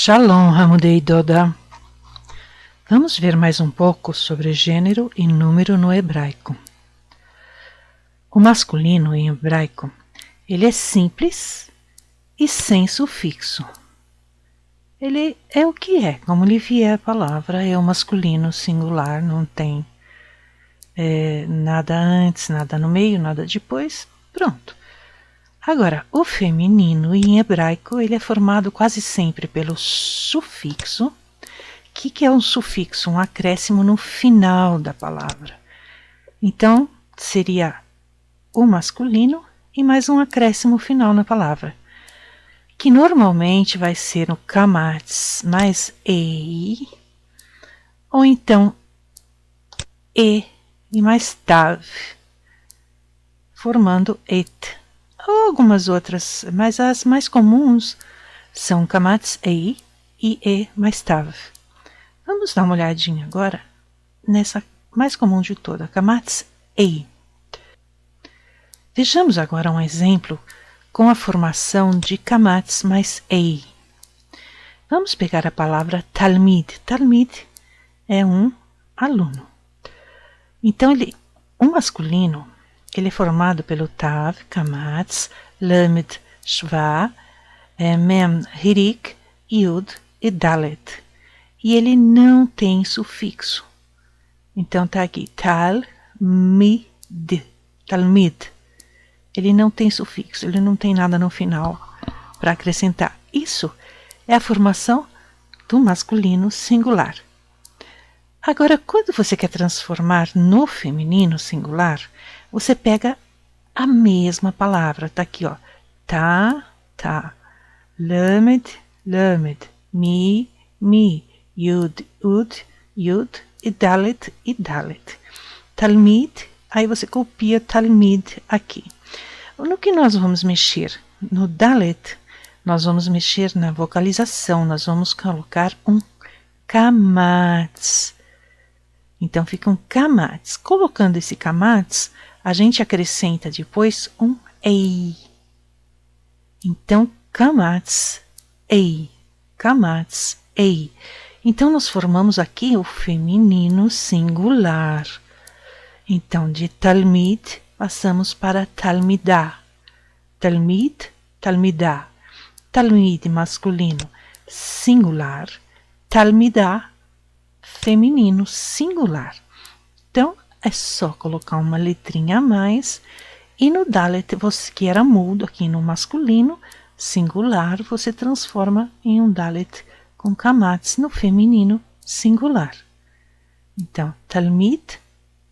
Shalom, Hamudei Doda. Vamos ver mais um pouco sobre gênero e número no hebraico. O masculino em hebraico, ele é simples e sem sufixo. Ele é o que é, como lhe vier a palavra, é o masculino singular, não tem nada antes, nada no meio, nada depois, pronto. Agora, o feminino em hebraico, ele é formado quase sempre pelo sufixo. O que é um sufixo? Um acréscimo no final da palavra. Então, seria o masculino e mais um acréscimo final na palavra, que normalmente vai ser no kamatz mais ei, ou então e mais tav, formando et. Ou algumas outras, mas as mais comuns são kamatz ei e mais tav. Vamos dar uma olhadinha agora nessa mais comum de toda, kamatz ei. Vejamos agora um exemplo com a formação de kamatz mais ei. Vamos pegar a palavra talmid. Talmid é um aluno. Então, o masculino, ele é formado pelo tav, kamatz, lamed, shva, mem, hirik, yud e dalet. E ele não tem sufixo. Então tá aqui, talmid, talmid. Ele não tem sufixo, ele não tem nada no final para acrescentar. Isso é a formação do masculino singular. Agora, quando você quer transformar no feminino singular, você pega a mesma palavra. Tá aqui, ó. Tá. Lamed, mi, yud, yud, e dalet, talmid, aí você copia talmid aqui. No que nós vamos mexer? No dalet, nós vamos mexer na vocalização, nós vamos colocar um kamatz. Então fica um kamatz. Colocando esse kamatz, a gente acrescenta depois um ei. Então, kamatz, ei. Kamatz, ei. Então, nós formamos aqui o feminino singular. Então, de talmid, passamos para talmidah. Talmid, talmidah. Talmid masculino singular. Talmidah feminino singular. Então, é só colocar uma letrinha a mais. E no dalet, que era mudo aqui no masculino singular, você transforma em um dalet com kamatz no feminino singular. Então, talmid,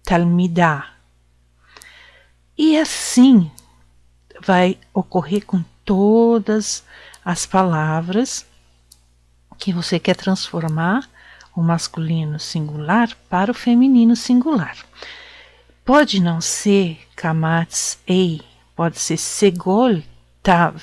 talmidah. E assim vai ocorrer com todas as palavras que você quer transformar o masculino singular para o feminino singular. Pode não ser kamatz ei, pode ser segol tav.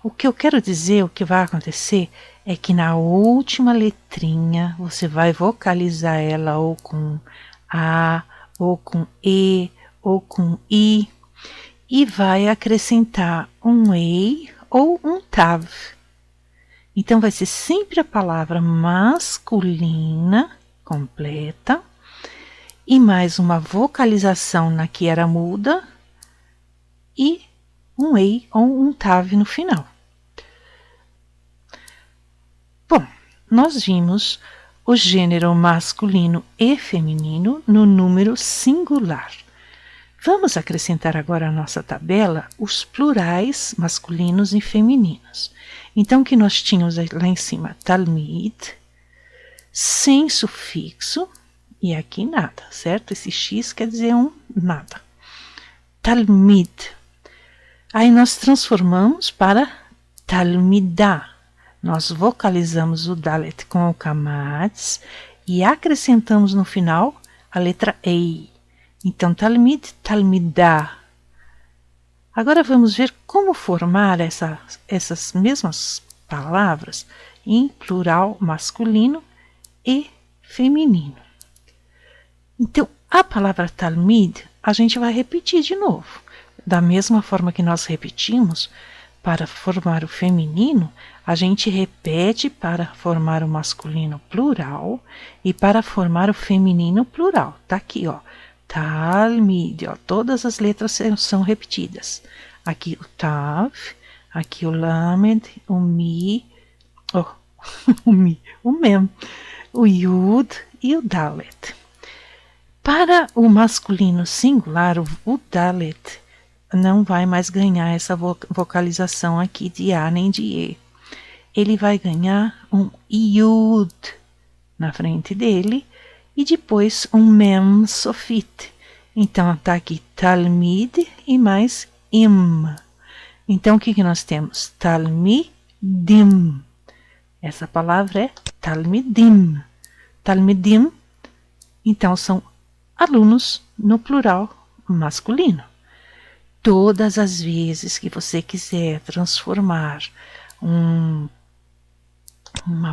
O que eu quero dizer, o que vai acontecer, é que na última letrinha você vai vocalizar ela ou com a, ou com e, ou com i, e vai acrescentar um ei ou um tav. Então vai ser sempre a palavra masculina completa e mais uma vocalização na que era muda e um ei ou um tav no final. Bom, nós vimos o gênero masculino e feminino no número singular. Vamos acrescentar agora à nossa tabela os plurais masculinos e femininos. Então, que nós tínhamos lá em cima, talmid, sem sufixo, e aqui nada, certo? Esse X quer dizer um nada. Talmid. Aí nós transformamos para talmidah. Nós vocalizamos o dalet com o kamatz e acrescentamos no final a letra ei. Então, talmid, talmidah. Agora vamos ver como formar essas mesmas palavras em plural masculino e feminino. Então, a palavra talmid, a gente vai repetir de novo. Da mesma forma que nós repetimos para formar o feminino, a gente repete para formar o masculino plural e para formar o feminino plural. Tá aqui, ó. Talmid, ó. Todas as letras são repetidas. Aqui o tav, aqui o lamed, o mi, oh, o mi, o mem, o yud e o dalet. Para o masculino singular, o dalet não vai mais ganhar essa vocalização aqui de A nem de E. Ele vai ganhar um Yud na frente dele e depois um Mem Sofit. Então tá aqui Talmid e mais Im. Então o que nós temos? Talmidim. Essa palavra é Talmidim. Talmidim, então são alunos no plural masculino. Todas as vezes que você quiser transformar uma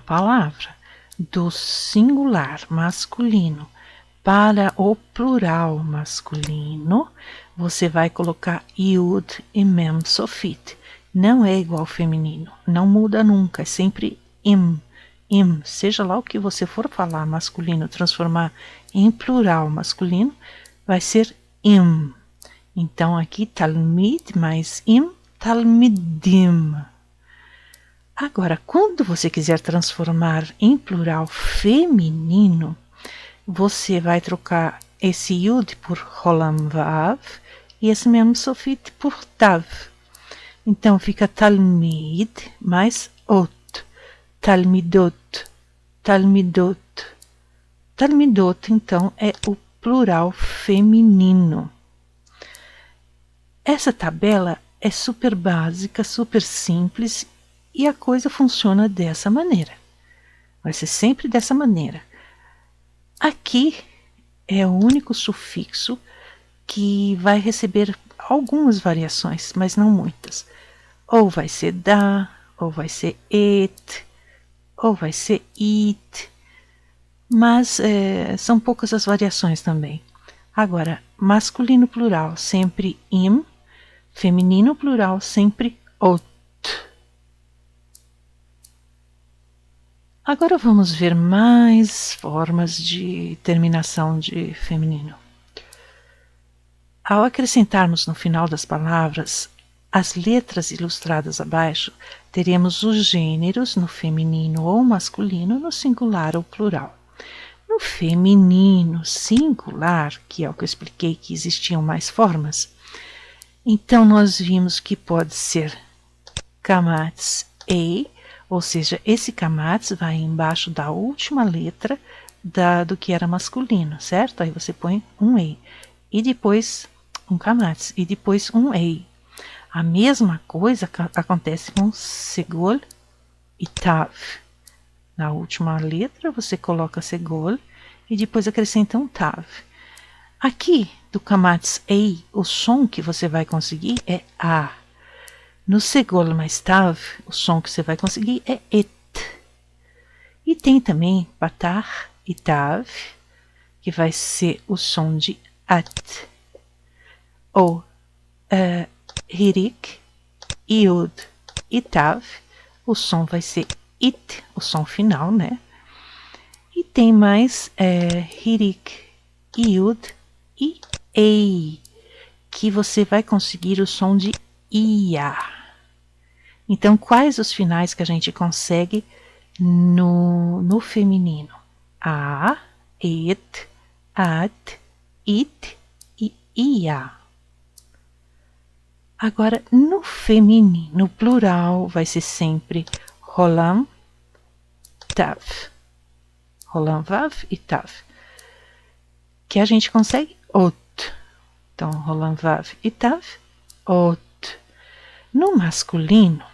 palavra do singular masculino para o plural masculino, você vai colocar Yud e Mem Sofit. Não é igual ao feminino, não muda nunca, é sempre Im. Im, seja lá o que você for falar masculino, transformar em plural masculino, vai ser Im. Então, aqui, Talmid mais Im, Talmidim. Agora, quando você quiser transformar em plural feminino, você vai trocar esse Yud por Rolam Vav e esse Mem Sofit por Tav. Então, fica Talmid mais Ot. Talmidot. Talmidot. Talmidot, então, é o plural feminino. Essa tabela é super básica, super simples e a coisa funciona dessa maneira. Vai ser sempre dessa maneira. Aqui é o único sufixo que vai receber algumas variações, mas não muitas. Ou vai ser da, ou vai ser et, ou vai ser it, mas são poucas as variações também. Agora, masculino plural sempre im, feminino plural sempre ot. Agora vamos ver mais formas de terminação de feminino. Ao acrescentarmos no final das palavras as letras ilustradas abaixo, teremos os gêneros no feminino ou masculino, no singular ou plural. No feminino singular, que é o que eu expliquei que existiam mais formas, então nós vimos que pode ser kamatz ei, ou seja, esse kamatz vai embaixo da última letra do que era masculino, certo? Aí você põe um ei, e depois um kamatz, e depois um ei. A mesma coisa acontece com segol e tav. Na última letra você coloca segol e depois acrescenta um tav. Aqui do kamatz ei, o som que você vai conseguir é a. No segol mais tav, o som que você vai conseguir é et. E tem também patar e tav, que vai ser o som de at. Ou hirik, iud e tav, o som vai ser it, o som final, né? E tem mais hirik, iud e ei, que você vai conseguir o som de ia. Então, quais os finais que a gente consegue no feminino? A, et, at, it e ia. Agora, no feminino, no plural, vai ser sempre rolam, tav. Rolam, vav e tav. Que a gente consegue ot. Então, rolam, vav e tav, ot. No masculino,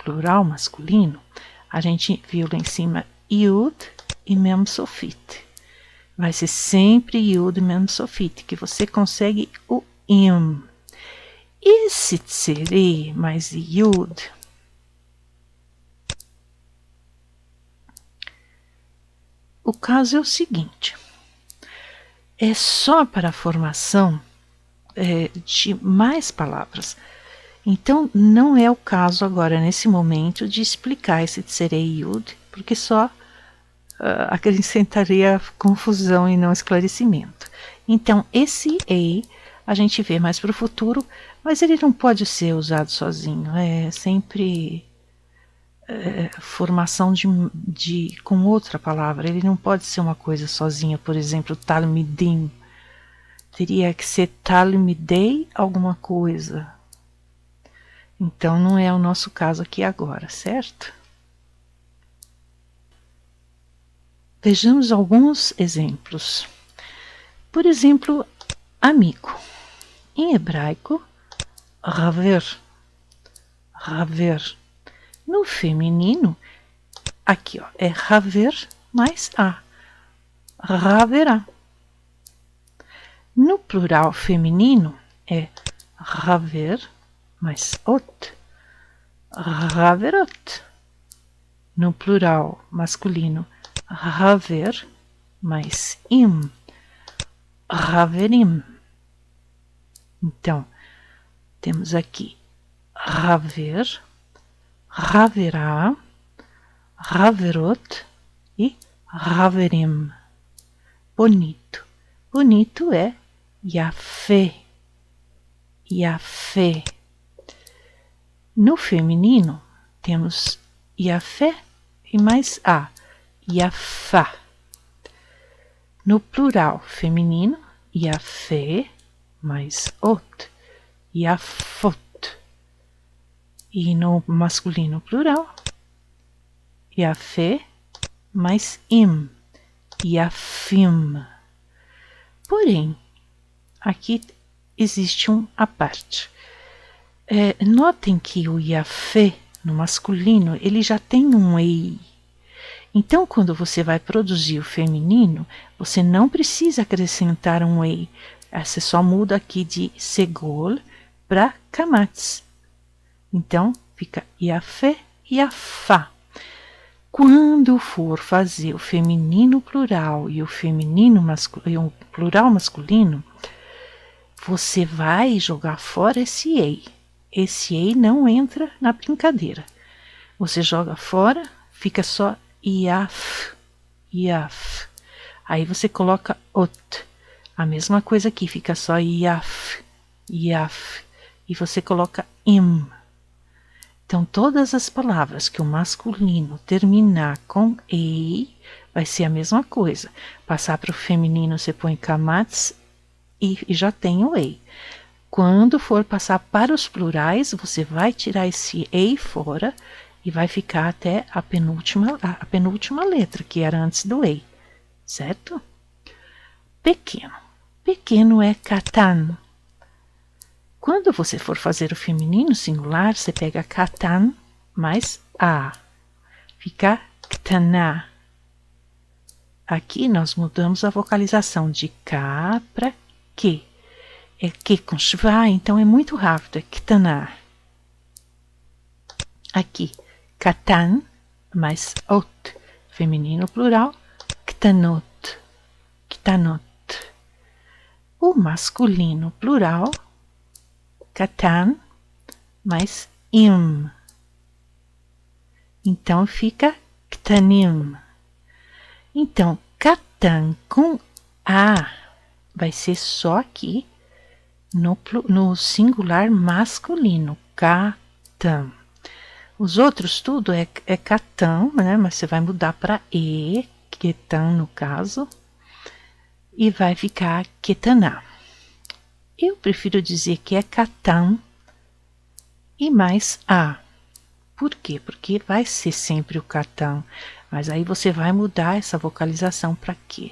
plural masculino, a gente viu lá em cima Yud e Mem Sofit. Vai ser sempre Yud e Mem Sofit, que você consegue o Im. Esse tsere mais Yud o caso é o seguinte, só para a formação de mais palavras. Então, não é o caso agora, nesse momento, de explicar esse tserei yud, porque só acrescentaria confusão e não esclarecimento. Então, esse ei a gente vê mais para o futuro, mas ele não pode ser usado sozinho. É sempre formação com outra palavra. Ele não pode ser uma coisa sozinha. Por exemplo, talmidim. Teria que ser talmidei alguma coisa. Então, não é o nosso caso aqui agora, certo? Vejamos alguns exemplos. Por exemplo, amigo. Em hebraico, haver. Haver. No feminino, aqui ó, é haver mais a. Haverá. No plural feminino, é haver mais ot. Haverot. No plural masculino, haver mais im. Haverim. Então, temos aqui haver, haverá, haverot e haverim. Bonito. Bonito é Yafé. Yafé. No feminino, temos Yafé e mais a. Yafá. No plural feminino, Yafé mais ot. Yafot. E no masculino plural, Yafé mais im. Yafim. Porém, aqui existe à parte. Notem que o Yafé, no masculino, ele já tem um ei. Então, quando você vai produzir o feminino, você não precisa acrescentar um ei. Você só muda aqui de segol para kamatz. Então, fica Yafé e Yafá. Quando for fazer o feminino plural e o feminino masculino, o plural masculino, você vai jogar fora esse ei. Esse ei não entra na brincadeira. Você joga fora, fica só Yaf, Yaf. Aí você coloca ot. A mesma coisa aqui, fica só Yaf, Yaf. E você coloca im. Então, todas as palavras que o masculino terminar com ei, vai ser a mesma coisa. Passar para o feminino, você põe kamatz e já tem o ei. Quando for passar para os plurais, você vai tirar esse ei fora e vai ficar até a penúltima letra, que era antes do ei, certo? Pequeno. Pequeno é katan. Quando você for fazer o feminino singular, você pega katan mais a. Fica ktaná. Aqui nós mudamos a vocalização de K para Q. É Q com shva, então é muito rápido, é ktaná. Aqui, katan mais ot. Feminino plural, ktanot. Ktanot. O masculino plural, katan mais im. Então fica ktanim. Então, katan com a vai ser só aqui no singular masculino, katan. Os outros tudo é katan, né? Mas você vai mudar para e, ketan no caso, e vai ficar ketaná. Eu prefiro dizer que é katan e mais a. Por quê? Porque vai ser sempre o katan, mas aí você vai mudar essa vocalização para quê?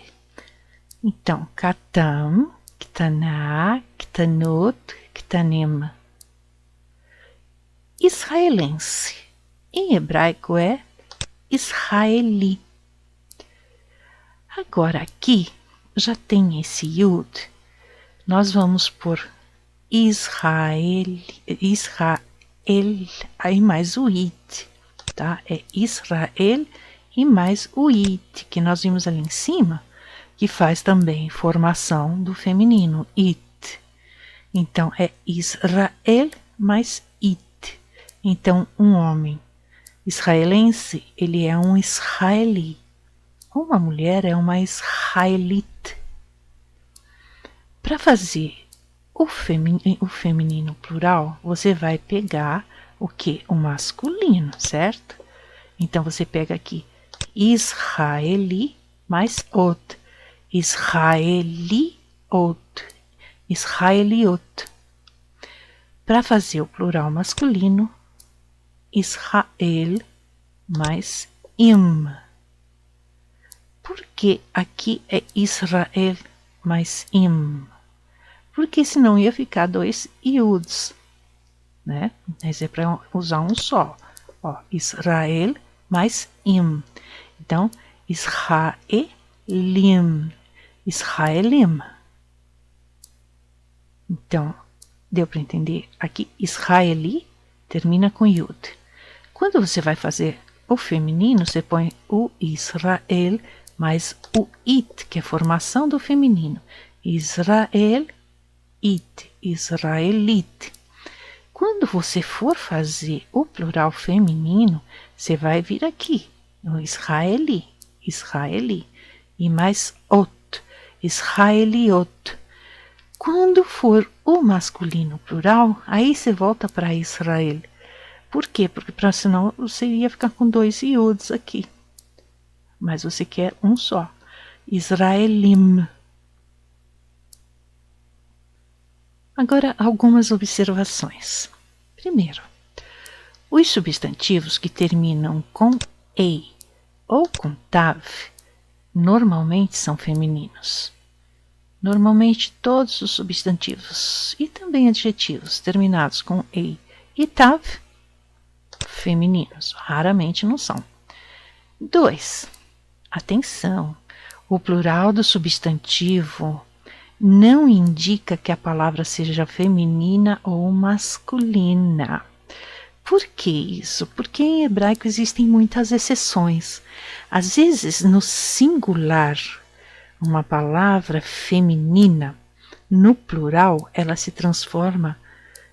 Então, katan, ktaná, ktanot, ktanim. Israelense. Em hebraico é israeli. Agora aqui já tem esse yud. Nós vamos por Israel, aí mais o it, tá? É Israel e mais o it, que nós vimos ali em cima, que faz também formação do feminino, it. Então, é Israel mais it. Então, um homem israelense, ele é um israeli. Uma mulher é uma israelite. Para fazer o feminino plural, você vai pegar o que? O masculino, certo? Então, você pega aqui Israeli mais ot. Israeliot. Israeliot. Para fazer o plural masculino, Israel mais im. Por que aqui é Israel mais im? Porque senão ia ficar dois iuds, né? Mas é para usar um só. Ó, Israel mais im. Então, Israelim. Israelim. Então, deu para entender? Aqui, Israeli termina com yud. Quando você vai fazer o feminino, você põe o Israel mais o it, que é a formação do feminino. Israel, it, israelite. Quando você for fazer o plural feminino, você vai vir aqui, no israeli, israeli, e mais ot, israeliot. Quando for o masculino plural, aí você volta para Israel. Por quê? Porque senão você ia ficar com dois iuds aqui. Mas você quer um só. Israelim. Agora, algumas observações. Primeiro, os substantivos que terminam com ei ou com tav normalmente são femininos. Normalmente todos os substantivos e também adjetivos terminados com ei e tav femininos, raramente não são. 2. Atenção, o plural do substantivo não indica que a palavra seja feminina ou masculina. Por que isso? Porque em hebraico existem muitas exceções. Às vezes, no singular, uma palavra feminina, no plural, ela se transforma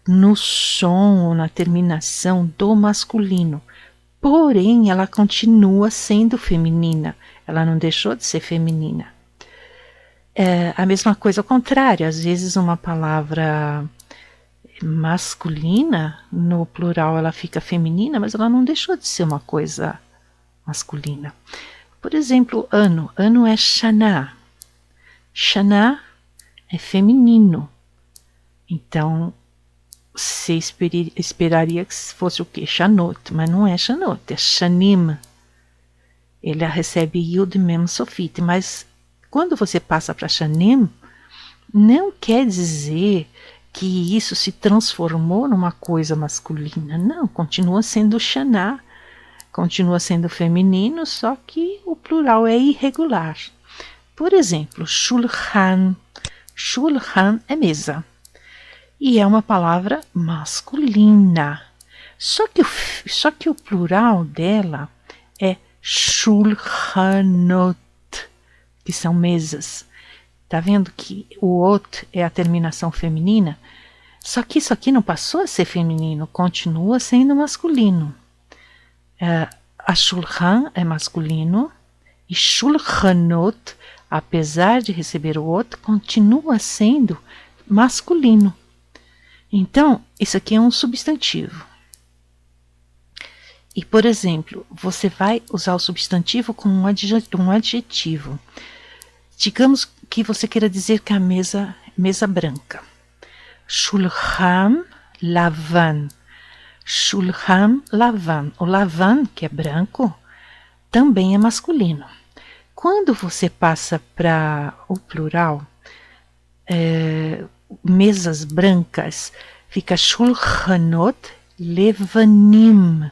no som ou na terminação do masculino. Porém, ela continua sendo feminina. Ela não deixou de ser feminina. A mesma coisa ao contrário. Às vezes uma palavra masculina, no plural ela fica feminina, mas ela não deixou de ser uma coisa masculina. Por exemplo, ano. Ano é Shana. Shana é feminino. Então, você esperaria que fosse o quê? Shanot, mas não é Shanot, é Shanim. Ele recebe Yud Mem Sofit, mas quando você passa para Shanim, não quer dizer que isso se transformou numa coisa masculina. Não, continua sendo Shana, continua sendo feminino, só que o plural é irregular. Por exemplo, Shulchan. Shulchan é mesa. E é uma palavra masculina. Só que o plural dela é shulchanot, que são mesas. Tá vendo que o ot é a terminação feminina? Só que isso aqui não passou a ser feminino, continua sendo masculino. A shulchan é masculino e shulchanot, apesar de receber o ot, continua sendo masculino. Então, isso aqui é um substantivo. E, por exemplo, você vai usar o substantivo com um adjetivo. Digamos que você queira dizer que a mesa branca. Shulchan lavan. Shulchan lavan. O lavan, que é branco, também é masculino. Quando você passa para o plural, mesas brancas, fica shulchanot levanim.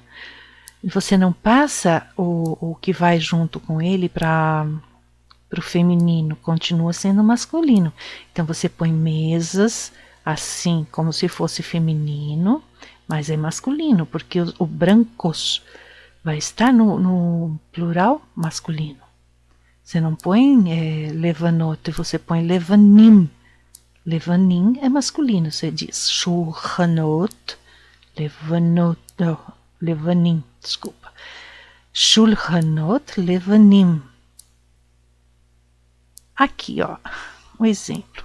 Você não passa o que vai junto com ele para o feminino, continua sendo masculino. Então você põe mesas assim, como se fosse feminino, mas é masculino, porque o brancos vai estar no plural masculino. Você não põe levanot, você põe levanim. Levanim é masculino, você diz shulchanot, levanot. levanim, desculpa. Shulchanot levanim. Aqui, ó, um exemplo.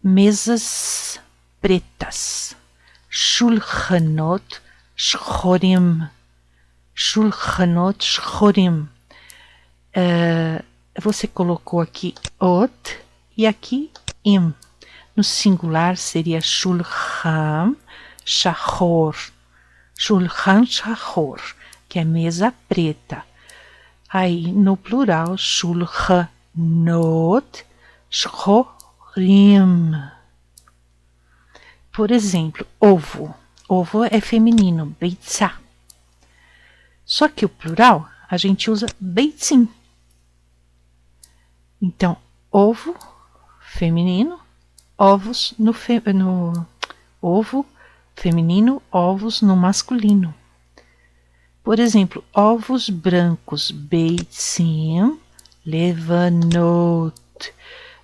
Mesas pretas. Shulchanot shchorim. Shulchanot shchorim. Você colocou aqui ot e aqui im. No singular seria shulchan shachor. Shulchan shachor, que é mesa preta. Aí no plural, shulchanot shchorim. Por exemplo, ovo. Ovo é feminino, beitzá. Só que o plural a gente usa beitzim. Então, ovo feminino, ovos no ovo feminino, ovos no masculino. Por exemplo, ovos brancos, beitzim levanot.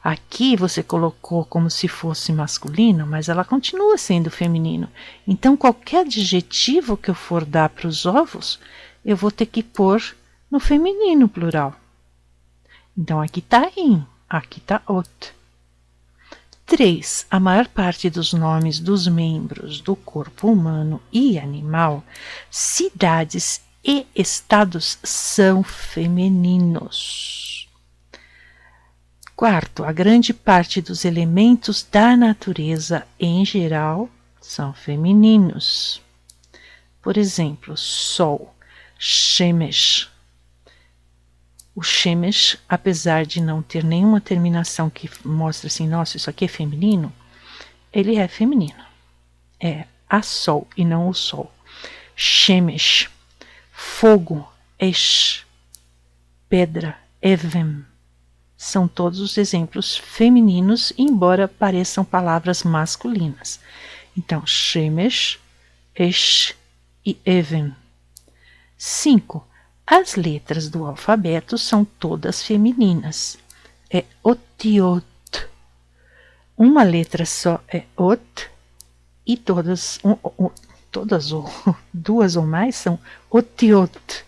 Aqui você colocou como se fosse masculino, mas ela continua sendo feminino. Então, qualquer adjetivo que eu for dar para os ovos, eu vou ter que pôr no feminino plural. Então, aqui está im, aqui está ot. 3. A maior parte dos nomes dos membros do corpo humano e animal, cidades e estados são femininos. 4. A grande parte dos elementos da natureza, em geral, são femininos. Por exemplo, sol, shemesh. O shemesh, apesar de não ter nenhuma terminação que mostre assim, nossa, isso aqui é feminino, ele é feminino. É a sol e não o sol. Shemesh. Fogo, esh. Pedra, evem. São todos os exemplos femininos, embora pareçam palavras masculinas. Então, shemesh, esh e evem. 5. As letras do alfabeto são todas femininas. É otiot. Uma letra só é ot e todas ou duas ou mais são otiot.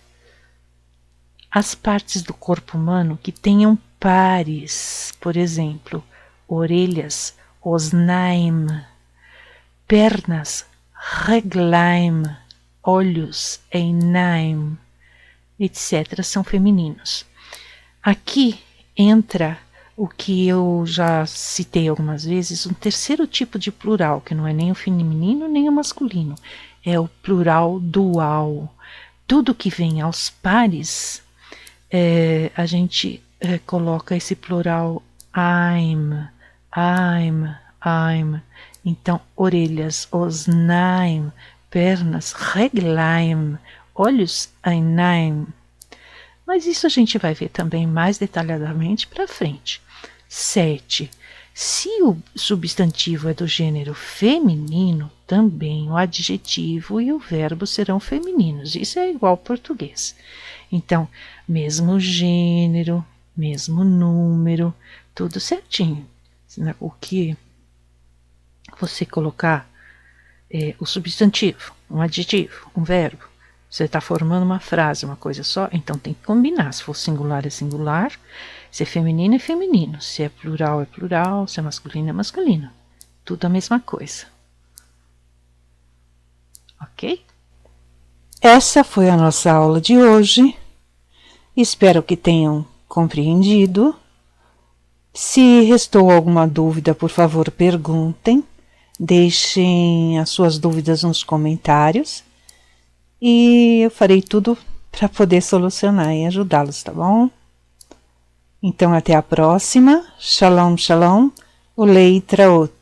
As partes do corpo humano que tenham pares, por exemplo, orelhas, osnaim, pernas, reglaim, olhos, einaim, etc., são femininos. Aqui entra o que eu já citei algumas vezes, um terceiro tipo de plural, que não é nem o feminino nem o masculino, é o plural dual. Tudo que vem aos pares, a gente coloca esse plural I'm. Então, orelhas, osnaim, pernas, reglaim, olhos, einaim. Mas isso a gente vai ver também mais detalhadamente para frente. 7. Se o substantivo é do gênero feminino, também o adjetivo e o verbo serão femininos. Isso é igual ao português. Então, mesmo gênero, mesmo número, tudo certinho. O que você colocar o substantivo, um adjetivo, um verbo, você está formando uma frase, uma coisa só, então tem que combinar. Se for singular, é singular. Se é feminino, é feminino. Se é plural, é plural. Se é masculino, é masculino. Tudo a mesma coisa. Ok? Essa foi a nossa aula de hoje. Espero que tenham compreendido. Se restou alguma dúvida, por favor, perguntem. Deixem as suas dúvidas nos comentários. E eu farei tudo para poder solucionar e ajudá-los, tá bom? Então, até a próxima. Shalom, shalom. Ulei traot.